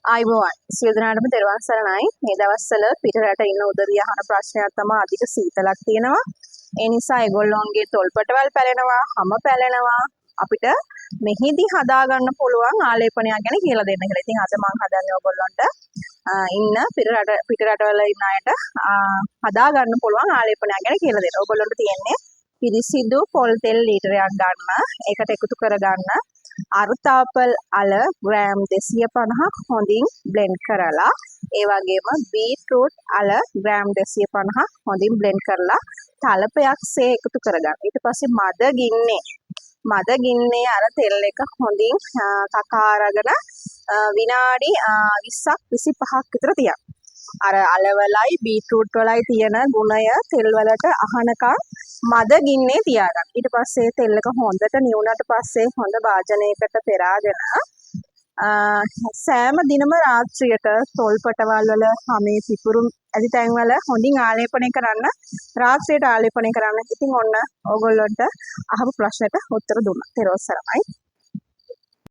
ආයිබෝවන් සියලු දෙනාටම දරුවන් සරණයි. මේ දවස්වල පිටරට ඉන්න උදවිය අහන ප්‍රශ්නයක් තමයි අධික සීතලක් තියෙනවා. ඒ නිසා ඒගොල්ලොන්ගේ තොල්පටවල් පැලෙනවා, හැම පැලෙනවා. අපිට මෙහිදී හදා ගන්න පුළුවන් ආලේපනයක් ගැන කියලා දෙන්න කියලා. ඉතින් අද මම හදන්නේ ඔයගොල්ලන්ට ඉන්න පිටරටවල ඉන්න අයට හදා ගන්න පුළුවන් ආලේපනයක් ගැන කියලා දෙන්න. ඔයගොල්ලන්ට තියෙන්නේ පිරිසිදු පොල් තෙල් ලීටරයක් ගන්න, ඒකට එකතු කරගන්න අරුතාපල් අල ග්‍රෑම් 250ක් හොඳින් බ්ලෙන්ඩ් කරලා, ඒ වගේම බීට්‍රූට් අල ග්‍රෑම් 250ක් හොඳින් බ්ලෙන්ඩ් කරලා තලපයක්සේ එකතු කරගන්න. ඊට පස්සේ මද ගින්නේ අර තෙල් එක හොඳින් කකා අරගෙන විනාඩි 20ක් 25ක් විතර තියන්න. අර අලවලයි බීට්‍රූට් වලයි තියෙන ගුණය තෙල් වලට අහනකම් මද ගින්නේ තියාගන්න. ඊට පස්සේ තෙල් එක හොඳට නිවුණාට පස්සේ හොඳ භාජනයකට පෙරාගෙන සෑම දිනම රාත්‍රියට තොල්පටවල් වල හැමේ පිපුරු ඇති තැන් වල හොඳින් ආලේපනය කරන්න. රාත්‍රියට ආලේපනය කරන්න. ඉතින් ඔන්න ඕගොල්ලන්ට අහපු ප්‍රශ්නෙට උත්තර දුන්නා. ඊට පස්සේ